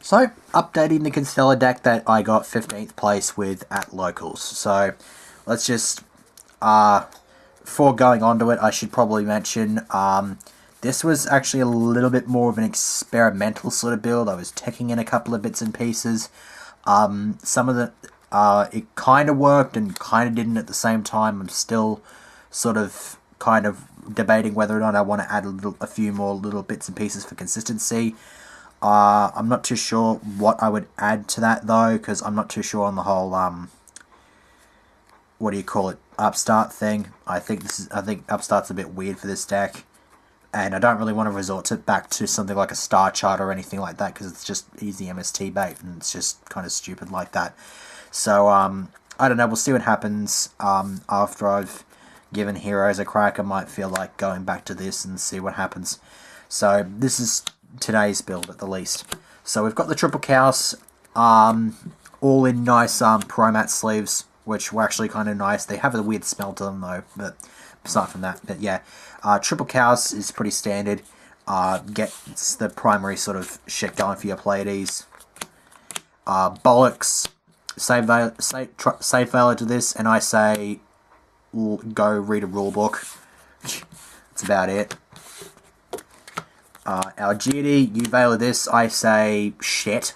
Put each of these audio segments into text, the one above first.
So, updating the Constellar deck that I got 15th place with at Locals. So, let's just, before going on to it, I should probably mention, this was actually a little bit more of an experimental sort of build. I was teching in a couple of bits and pieces. Some of the, it kind of worked and kind of didn't at the same time. I'm still sort of kind of debating whether or not I want to add a few more little bits and pieces for consistency. I'm not too sure what I would add to that though, because I'm not too sure on the whole what do you call it, upstart thing. I think upstart's a bit weird for this deck, and I don't really want to resort back to something like a star chart or anything like that, because it's just easy MST bait and it's just kind of stupid like that. So I don't know, we'll see what happens. After I've given Heroes a crack, I might feel like going back to this and see what happens. So this is today's build at the least. So we've got the triple cows, all in nice pro mat sleeves, which were actually kind of nice. They have a weird smell to them though, but aside from that, but yeah, triple cows is pretty standard. Gets the primary sort of shit going for your Pleiades. Bollocks, save valor to this, and I say go read a rule book. That's about it. Algidi, you valor this, I say shit.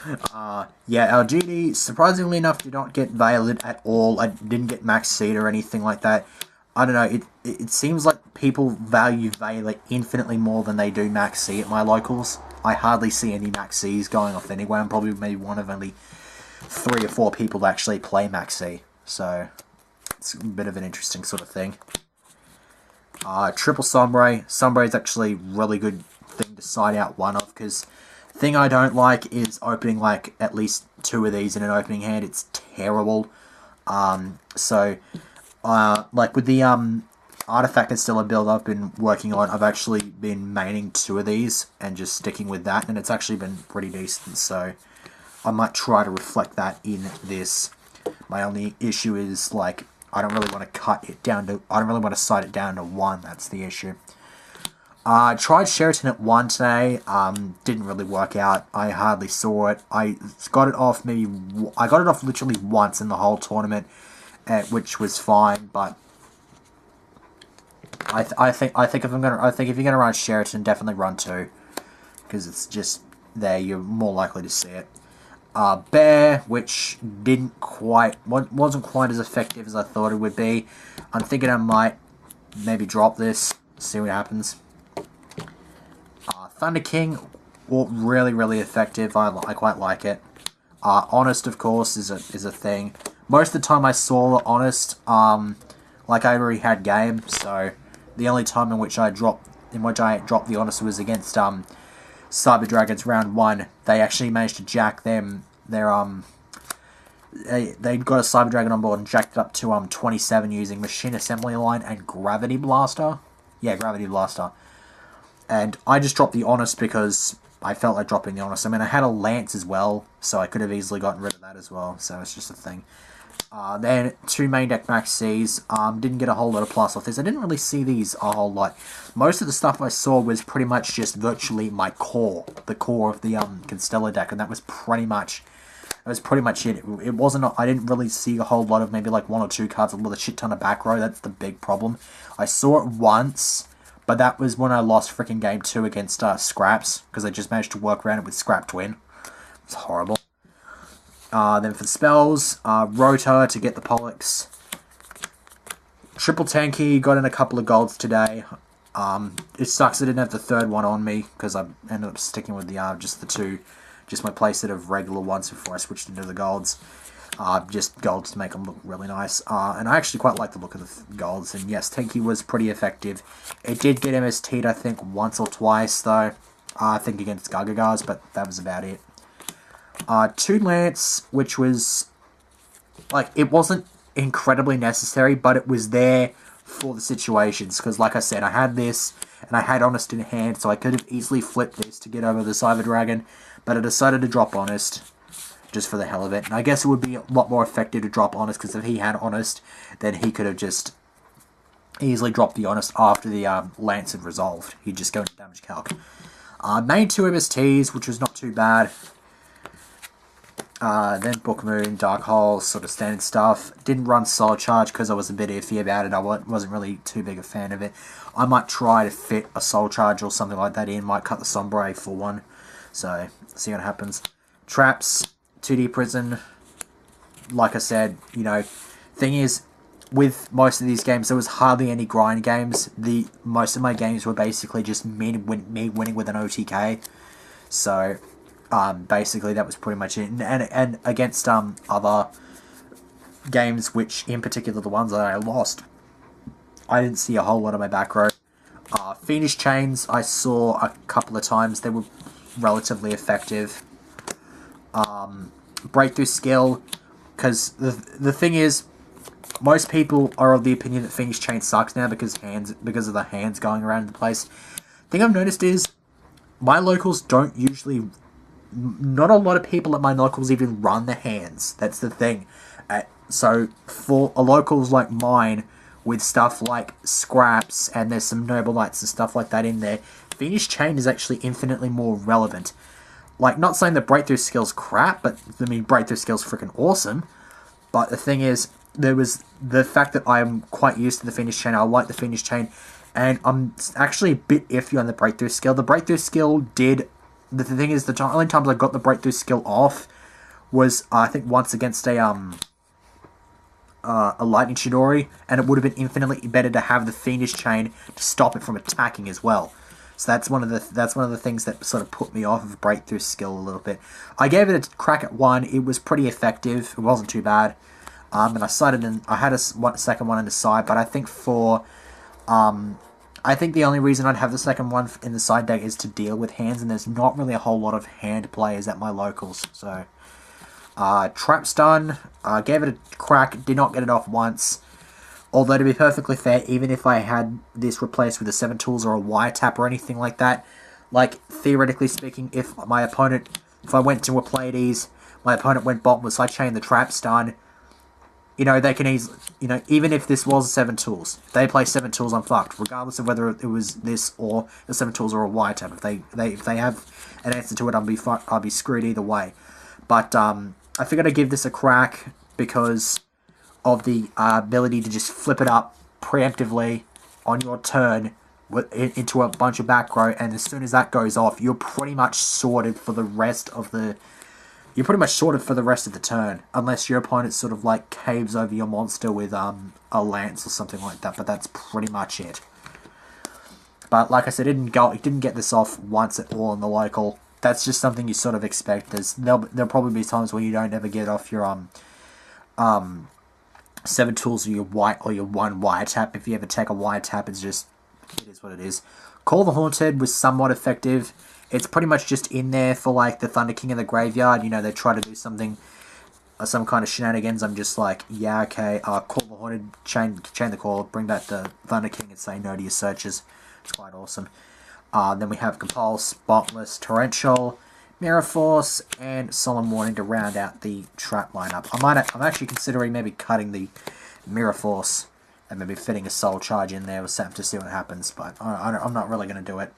Yeah, Algidi, surprisingly enough, did not get valored at all. I didn't get max seed or anything like that. I don't know, it seems like people value Valor infinitely more than they do max C at my locals. I hardly see any max C's going off anywhere. I'm probably maybe one of only 3 or 4 people that actually play max C. So, it's a bit of an interesting sort of thing. Triple Sombre. Sombre is actually a really good thing to side out one of, because the thing I don't like is opening like at least 2 of these in an opening hand. It's terrible. Like with the Artifact Constellar build I've been working on, I've actually been maining 2 of these and just sticking with that, and it's actually been pretty decent, so I might try to reflect that in this. My only issue is, like, I don't really want to cut it down to, I don't really want to side it down to 1, that's the issue. Tried Sheraton at 1 today, didn't really work out. I hardly saw it. I got it off literally once in the whole tournament, which was fine, but I think if you're gonna run Sheraton, definitely run 2, because it's just there, you're more likely to see it. Bear, which wasn't quite as effective as I thought it would be. I'm thinking I might maybe drop this, see what happens. Thunder King, really effective. I quite like it. Honest, of course, is a thing. Most of the time I saw Honest, like I already had game, so the only time in which I dropped the Honest was against Cyber Dragons round 1. They actually managed to jack them. They got a Cyber Dragon on board and jacked it up to 27 using Machine Assembly Line and Gravity Blaster. Yeah, Gravity Blaster. And I just dropped the Honest because I felt like dropping the Honest. I mean, I had a Lance as well, so I could have easily gotten rid of that as well. So it's just a thing. Then 2 main deck max Cs. Didn't get a whole lot of plus off this. I didn't really see these a whole lot. Most of the stuff I saw was pretty much just virtually my core, the core of the Constellar deck, and that was pretty much it. It wasn't. I didn't really see a whole lot of maybe like 1 or 2 cards with a shit ton of back row. That's the big problem. I saw it once, but that was when I lost freaking game 2 against Scraps, because I just managed to work around it with Scrap Twin. It's horrible. Then for the spells, Rotor to get the Pollux. Triple Tanky, got in a couple of golds today. It sucks I didn't have the 3rd one on me, because I ended up sticking with the just the 2, just my playset of regular ones before I switched into the golds. Just golds to make them look really nice. And I actually quite like the look of the golds, and yes, Tanky was pretty effective. It did get MST'd, I think, once or twice, though. I think against Gagagars, but that was about it. 2 Lance, which was, like, it wasn't incredibly necessary, but it was there for the situations, because like I said, I had this, and I had Honest in hand, so I could have easily flipped this to get over the Cyber Dragon, but I decided to drop Honest, just for the hell of it, and I guess it would be a lot more effective to drop Honest, because if he had Honest, then he could have just easily dropped the Honest after the Lance had resolved. He'd just go into damage calc. Made 2 MSTs, which was not too bad. Then Book Moon, Dark Hole, sort of standard stuff. Didn't run Soul Charge because I was a bit iffy about it. I wasn't really too big a fan of it. I might try to fit a Soul Charge or something like that in. Might cut the Sombre for one. So, see what happens. Traps, 2D Prison. Like I said, you know, thing is, with most of these games, there was hardly any grind games. Most of my games were basically just me winning with an OTK. So, basically that was pretty much it. And against other games, which in particular the ones that I lost, I didn't see a whole lot of my back row. Fiendish Chains I saw a couple of times. They were relatively effective. Breakthrough Skill, because the thing is, most people are of the opinion that Fiendish Chain sucks now because of the hands going around the place. Thing I've noticed is my locals don't usually. Not a lot of people at my locals even run the hands. That's the thing. So for a locals like mine, with stuff like scraps and there's some noble lights and stuff like that in there, Fiendish Chain is actually infinitely more relevant. Like, not saying that Breakthrough Skill's crap, but I mean Breakthrough Skill's freaking awesome. But the thing is, there was the fact that I'm quite used to the Fiendish Chain. I like the Fiendish Chain, and I'm actually a bit iffy on the Breakthrough Skill. The Breakthrough Skill did. The thing is, the only times I got the Breakthrough Skill off was, I think, once against a Lightning Chidori, and it would have been infinitely better to have the Fiendish Chain to stop it from attacking as well. So that's one of the things that sort of put me off of Breakthrough Skill a little bit. I gave it a crack at 1. It was pretty effective. It wasn't too bad. And I had a second one in the side, but I think I think the only reason I'd have the second one in the side deck is to deal with hands, and there's not really a whole lot of hand players at my locals. So, Trap Stun, gave it a crack, did not get it off once. Although, to be perfectly fair, even if I had this replaced with a 7 tools or a wiretap or anything like that, like, theoretically speaking, if I went to a Pleiades, my opponent went bottomless, I chained the Trap Stun, you know, they can easily, you know, even if this was 7 tools, if they play 7 tools, I'm fucked, regardless of whether it was this or the 7 tools or a wiretap. If they have an answer to it, I'll be screwed either way. But, I figured I'd give this a crack because of the ability to just flip it up preemptively on your turn into a bunch of back row, and as soon as that goes off, you're pretty much sorted for the rest of the turn, unless your opponent sort of like caves over your monster with a lance or something like that. But that's pretty much it. But like I said, it didn't get this off once at all in the local. That's just something you sort of expect. There'll probably be times where you don't ever get off your 7 tools or your 1 wiretap. If you ever take a wiretap, it is what it is. Call the Haunted was somewhat effective. It's pretty much just in there for like the Thunder King in the graveyard. You know, they try to do something, some kind of shenanigans. I'm just like, yeah, okay. Call the Haunted, chain the call, bring back the Thunder King, and say no to your searches. It's quite awesome. Then we have Compulse, Bottomless, Torrential, Mirror Force, and Solemn Warning to round out the trap lineup. I'm actually considering maybe cutting the Mirror Force and maybe fitting a Soul Charge in there with Sap to see what happens. But I'm not really going to do it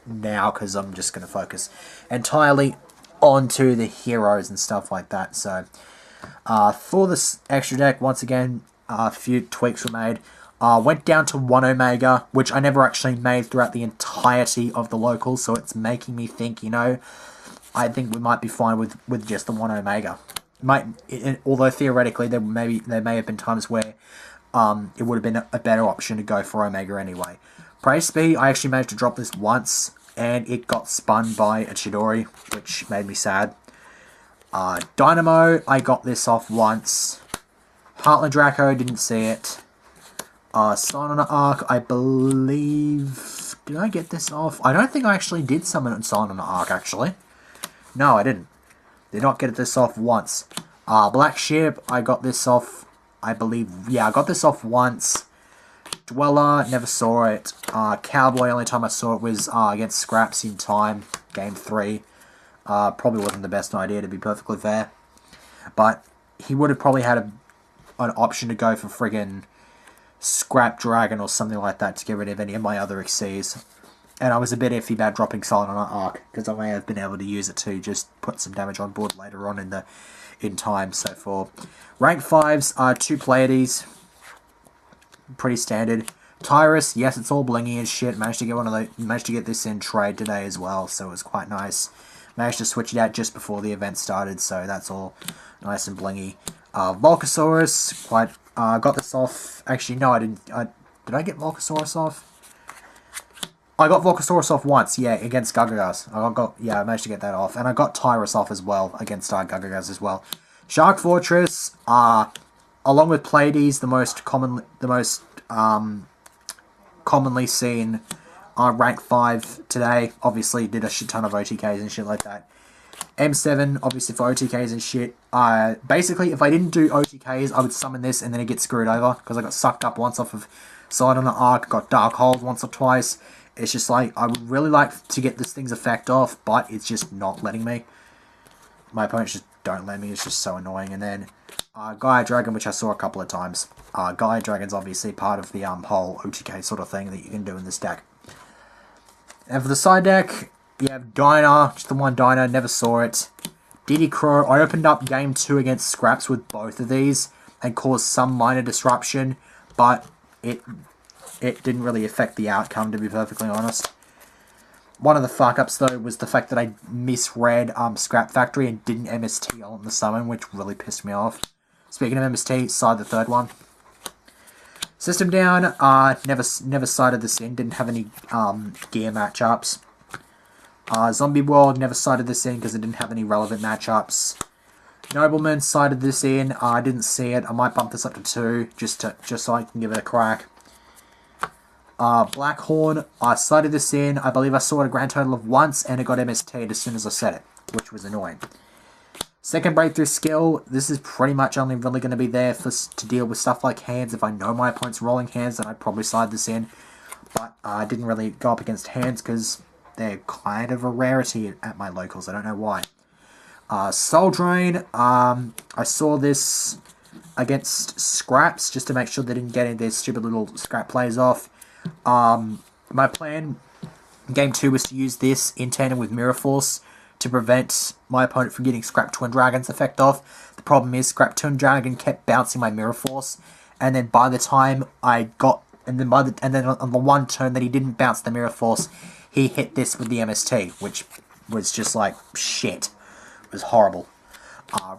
now because I'm just going to focus entirely onto the heroes and stuff like that. So for this extra deck, once again, a few tweaks were made. Went down to 1 Omega, which I never actually made throughout the entirety of the locals, so it's making me think, you know, I think we might be fine with just the 1 Omega. Although theoretically there may have been times where it would have been a better option to go for Omega anyway. Praise Speed, I actually managed to drop this once, and it got spun by a Chidori, which made me sad. Dynamo, I got this off once. Heartland Draco, didn't see it. Sign on an Arc, I believe... Did I get this off? I don't think I actually did summon Sign on an Arc, actually. No, I didn't. Did not get this off once. Black Ship, I got this off, I believe... Yeah, I got this off once. Dweller, never saw it. Cowboy, only time I saw it was against Scraps in time, Game 3. Probably wasn't the best idea, to be perfectly fair. But he would have probably had an option to go for friggin' Scrap Dragon or something like that to get rid of any of my other Xyz. And I was a bit iffy about dropping Silent on Arc, because I may have been able to use it to just put some damage on board later on in time. So for rank 5s, 2 Pleiades, pretty standard. Tyrus, yes, it's all blingy and shit. Managed to get this in trade today as well, so it was quite nice. Managed to switch it out just before the event started, so that's all nice and blingy. Volcasaurus, got this off. Actually, no, I didn't. Did I get Volcasaurus off? I got Volcasaurus off once, yeah, against Gagagas. I managed to get that off, and I got Tyrus off as well against Gagagas as well. Shark Fortress, along with Pleiades, the most commonly seen rank 5 today. Obviously did a shit ton of OTKs and shit like that. M7 obviously for OTKs and shit. Basically if I didn't do OTKs I would summon this and then it gets screwed over because I got sucked up once off of Side on the Arc, got Dark Hold once or twice. It's just like I would really like to get this thing's effect off, but it's just not letting me. My opponents just don't let me, it's just so annoying. And then Gaia Dragon, which I saw a couple of times. Gaia Dragon's obviously part of the whole OTK sort of thing that you can do in this deck. And for the side deck, you have Dyna, just the one Dyna, never saw it. Diddy Crow, I opened up game 2 against Scraps with both of these and caused some minor disruption, but it didn't really affect the outcome, to be perfectly honest. One of the fuck-ups, though, was the fact that I misread Scrap Factory and didn't MST on the summon, which really pissed me off. Speaking of MST, side the third one. System down, never sided this in, didn't have any gear matchups. Zombie World, never sided this in because it didn't have any relevant matchups. Nobleman sided this in, I didn't see it, I might bump this up to 2, just so I can give it a crack. Blackhorn, I sided this in, I believe I saw it a grand total of once, and it got MST'd as soon as I said it, which was annoying. Second breakthrough skill, this is pretty much only really going to be there to deal with stuff like hands. If I know my opponent's rolling hands, then I'd probably side this in. But I didn't really go up against hands because they're kind of a rarity at my locals. I don't know why. Soul Drain, I saw this against Scraps just to make sure they didn't get any of their stupid little scrap plays off. My plan, game 2, was to use this in tandem with Mirror Force to prevent my opponent from getting Scrap Twin Dragon's effect off. The problem is Scrap Twin Dragon kept bouncing my Mirror Force, and then by the time I got, and then on the one turn that he didn't bounce the Mirror Force, he hit this with the MST, which was just like shit. It was horrible.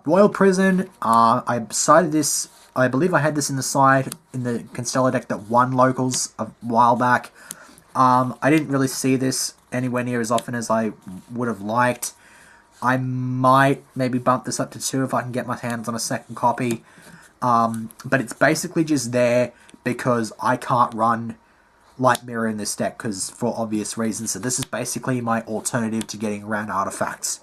Royal Prison, I decided this. I believe I had this in the side in the Constellar deck that won locals a while back. I didn't really see this anywhere near as often as I would have liked. I might maybe bump this up to 2 if I can get my hands on a second copy. But it's basically just there because I can't run Light Mirror in this deck because for obvious reasons. So this is basically my alternative to getting around artifacts.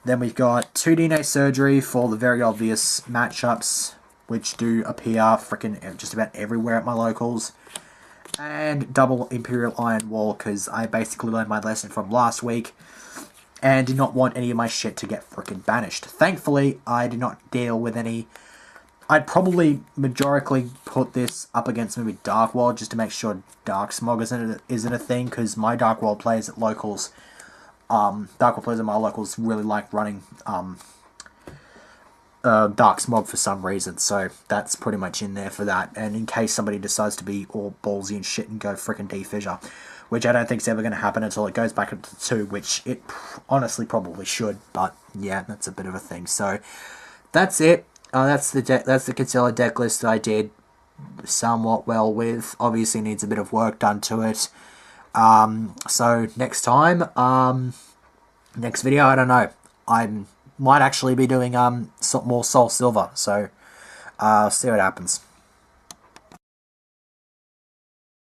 Then we've got 2 DNA Surgery for the very obvious matchups, which do appear frickin' just about everywhere at my locals. And double Imperial Iron Wall, because I basically learned my lesson from last week, and did not want any of my shit to get frickin' banished. Thankfully, I did not deal with any. I'd probably majorically put this up against maybe Dark World, just to make sure Dark Smog isn't a thing, because my Dark World players at locals, Dark World players at my locals really like running Dark Smog for some reason, so that's pretty much in there for that. And in case somebody decides to be all ballsy and shit and go frickin' defissure, which I don't think is ever going to happen until it goes back up to 2, which it honestly probably should, but yeah, that's a bit of a thing. So that's it. That's the Constellar deck list that I did somewhat well with. Obviously needs a bit of work done to it. So next time, next video, I don't know. I might actually be doing some more Soul Silver, so see what happens.